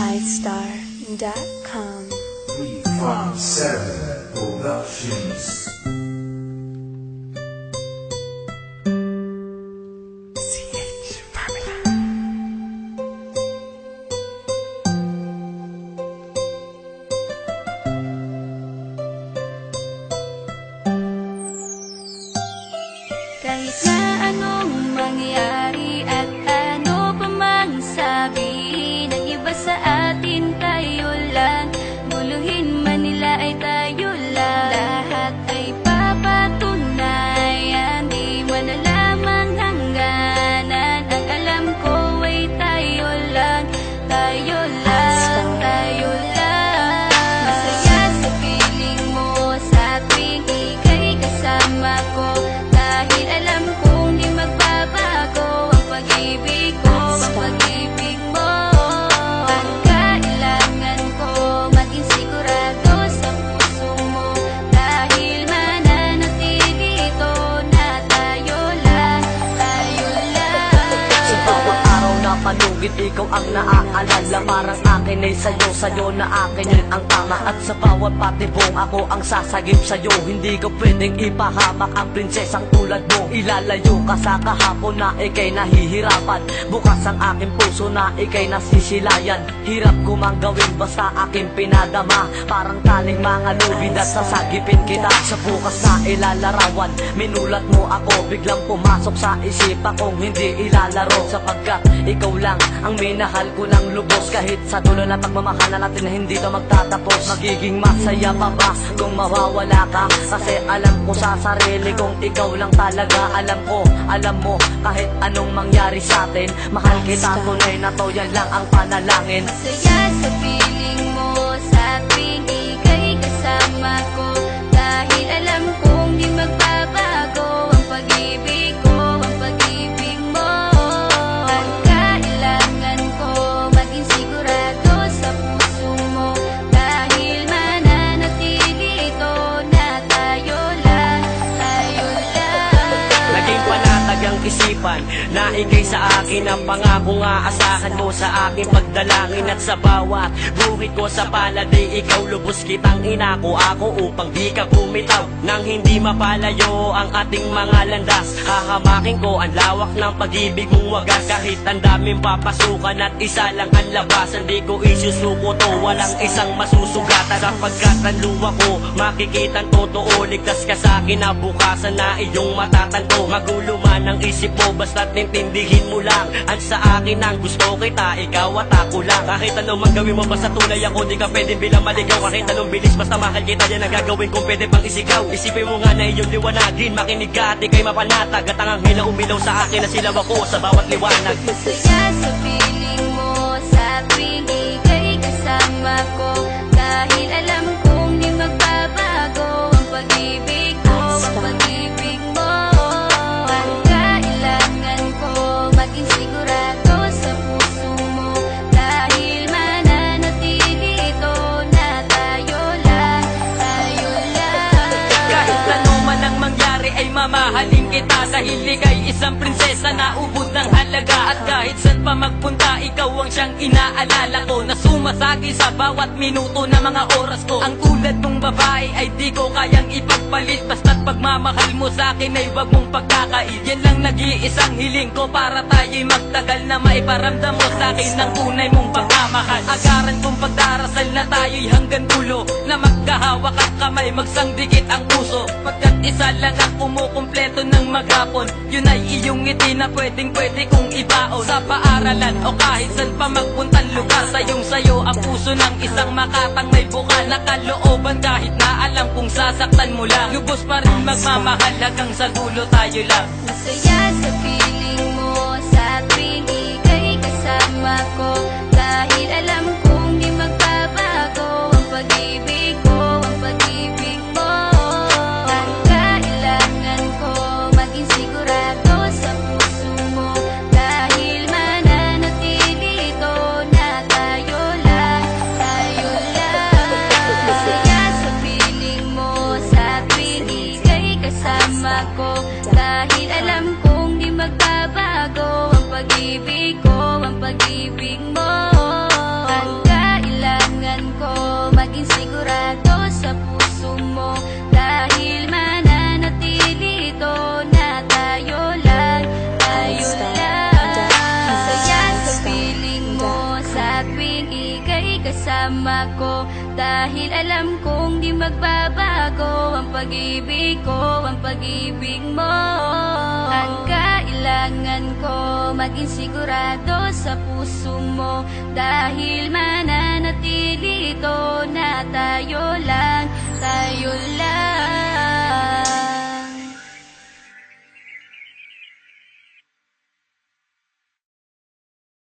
Lightstar.com 357 Productions. Kahit na anong mangyari at ano pa mang sabihin ng iba sa atin, tayo lang. Guluhin man nila ay tayo lang. Lahat ay papatunayan, di malalamang hangganan. Ang alam ko ay tayo lang, tayo lang, tayo lang. Masaya sa piling mo sa tuwing ika'y kasama ko. Dahil alam kong di magbabago ang pag-ibig ko, ang pag-ibig mo. At kailangan ko maging sigurado sa puso mo. Dahil mananatili ito na tayo lang, tayo lang. Sa bawat araw na panugit, ikaw ang naaalala. Parang akin ay sa'yo, sa'yo na akin yun ang tama. At sa bawat patibong, ako ang sasagip sa'yo. Hindi ko pwedeng ipahamak ang prinsesang tulad mo. Ilalayo ka sa kahapon na ikay nahihirapan. Bukas ang aking puso na ikay nasisilayan. Hirap ko mang gawin basta aking pinadama. Parang taling mga lubid at sasagipin kita. Sa bukas na ilalarawan, minulat mo ako. Biglang pumasok sa isipan kong hindi ilalaro. Sapagkat ikaw lang ang minahal ko ng lubos. Kahit sa dulo na pagmamahalan natin na hindi to magtatapos. Magiging masaya pa ba kung mawawala ka? Kasi alam ko sa sarili kong ikaw lang talaga. Alam mo, kahit anong mangyari sa atin, mahal kita, tunay na to, yan lang ang panalangin. Masaya sa piling mo sa tuwing ika'y kasama ko. Dahil alam kong di magbabago ang pag-ibig ko, ang pag-ibig mo. At kailangan ko maging sigurado sa puso mo. Dahil mananatili ito na tayo lang, tayo lang. Naging panatag ang isipan na ikay sa akin ang pangako nga asahan mo sa aking pagdalangin. At sa bawat buhit ko sa palad ay ikaw lubos kitang inako ako upang di ka bumitaw nang hindi mapalayo ang ating mga landas. Hahamakin ko ang lawak ng pag-ibig mong wagas. Kahit ang daming papasukan at isa lang ang labasan, di ko isusuko to, walang isang masusugatan. Sapagkat ang luwa ko makikitang totoo, ligtas ka sa akin na bukasan na iyong matatanto. Magulo man ang isip mo basta't nintindihin mo lang ang sa akin ang gusto kita, ikaw at ako lang. Kahit anong manggawin mo basta tunay ako, di ka pwedeng bilang maligaw. Kahit anong bilis basta mahal kita, yan ang gagawin kung pwede pang isigaw. Isipin mo nga na iyong liwanagin, makinig ka at ikay mapanatag. At ang anghel na umilaw sa akin na silaw ako sa bawat liwanag. Masaya sa piling mo sa tuwing ika'y kasama ko. Dahil alam kong di magbabago ang pag-ibig ko, ang pag-ibig mo. At kailangan ko maging sigurado sa puso mo. Dahil mananatili ito na tayo lang, tayo lang. Kahit ano man ang mangyari ay mamahalin kita. Dahil ika'y isang prinsesa na ubod ng halaga. At kahit saan pa magpunta, ikaw ang siyang inaalala ko, na sumasagi sa bawat minuto na mga oras ko. Ang tulad mong babae ay di ko kayang ipagpalit. Basta't pagmamahal mo sa akin ay wag mong pagkakait. Yan lang nag-iisang hiling ko para tayo'y magtagal, na maiparamdam mo sa akin ng tunay mong pagmamahal. Agaran kong pagdarasal na tayo'y hanggang dulo, na magkahawak ang kamay, magsangdikit ang puso. Pagkat isa lang ang kumukumpleto ng maghapon, yun ay iyong ngiti na pwedeng kong ibaon. Sa paaralan o kahit saan pa magpuntang lugar, sayong sayo ang puso ng isang makatang may bukal na kalooban. Kahit na alam kung sasaktan mo lang, lubos pa rin magmamahal hanggang sa dulo tayo lang. Masaya sa piling mo sa tuwing ika'y kasama ko. Dahil alam kong di magbabago ang pag-ibig ko, ang pag-ibig mo. At kailangan ko maging sigurado sa puso mo. Dahil mananatili ito na tayo lang, tayo lang. Masaya sa piling mo sa tuwing ika'y kasama ko. Dahil alam kong di magbabago ang pag-ibig ko, ang pag-ibig mo. At kasama ko. Dahil alam kong di magbabago ang pag-ibig ko, ang pag-ibig mo. Ang kailangan ko, maging sigurado sa puso mo. Dahil mananatili ito na tayo